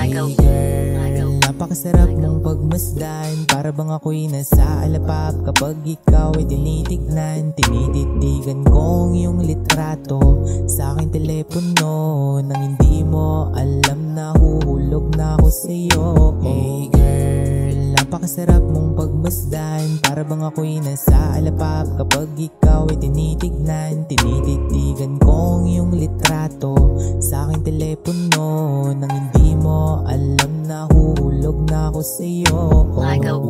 Hey girl, napakasarap mong pagmasdan. Para bang ako'y nasa alapap kapag ikaw ay tinitignan. Tinititigan kong iyong litrato sa aking telepono. Nang hindi mo alam na huhulog na ako sa'yo. Hey girl, napakasarap mong pagmasdan. Para bang ako'y nasa alapap kapag ikaw ay tinitignan. Tinititigan kong iyong litrato sa aking telepono. Nang hindi mo alam na huhulog na ako sa'yo.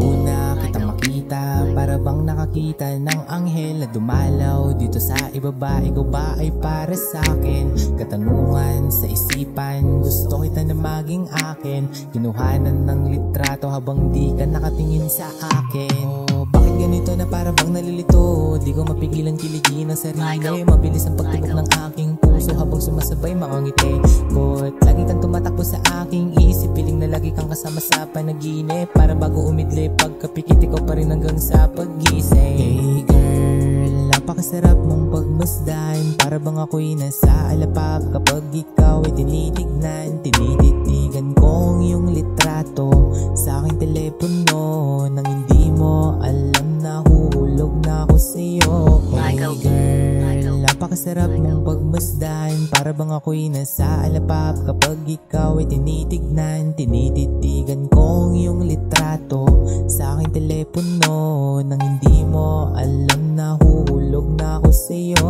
Una kitang makita, para bang nakakita ng anghel na dumalaw dito sa ibaba. Ikaw ba ay para sa'kin? Katanungan sa isipan, gusto kita na maging akin. Kinuhanan ng litrato habang di ka nakatingin sa akin. Bakit ganito na para bang nalilito? Di ko mapigilan kiligin ang sarili. Mabilis ang pagtibok ng aking puso habang sumasabay mga ngiti ko't lagi kang tumatakbo sa aking isip. Piling na lagi kang kasama sa panaginip. Para bago umidlip, pagkapikit ikaw pa rin hanggang sa paggising. Hey girl, napakasarap mong pagmasdan. Para bang ako'y nasa alapap kapag ikaw ay tinitignan. Tinititigan kong iyong litrato sa aking telepono. Nang hindi mo alam na huhulog na ako sa'yo. Hey girl, napakasarap mong pagmasdan. Para bang ako'y nasa alapap kapag ikaw ay tinitignan. Tinititigan kong iyong litrato sa aking telepono. Nang hindi mo alam na huhulog na ako sa'yo.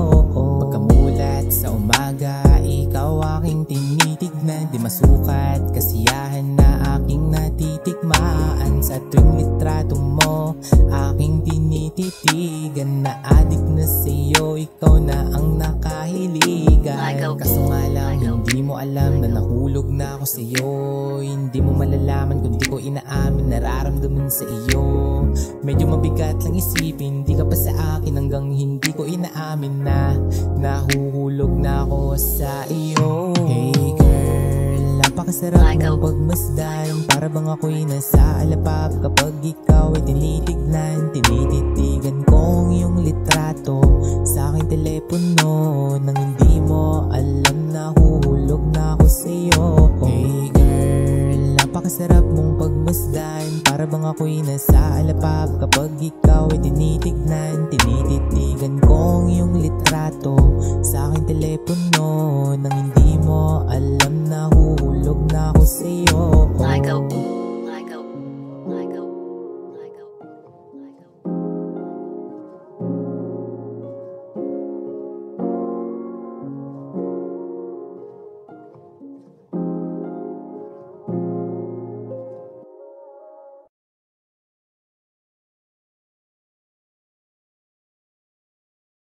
Pagkamulat sa umaga, ikaw aking tinitignan. Di masukat kasiyahan na aking natitikmaan. Sa tuwing litrato mo aking tinititigan. Na adik na sa'yo, ikaw na ang nakahiligan. Kaso nga lang hindi mo alam na nahulog na ako sa'yo. Hindi mo malalaman kung di ko inaamin nararamdaman sa iyo. Medyo mabigat lang isipin, di ka pa sa akin hanggang hindi ko inaamin na nahuhulog na ako sa iyo. Hey girl, napakasarap mong pagmasdan. Para bang ako'y nasa alapap kapag ikaw ay tinitignan. Tinititigan kong iyong litrato sa aking telepono. Nang hindi mo alam na huhulog na ako sa'yo. Hey girl, napakasarap mong pagmasdan. Para bang ako'y nasa alapap kapag ikaw ay tinitignan. Tinititigan kong iyong litrato sa aking telepono. Nang hindi mo alam na huhulog na ako sa'yo.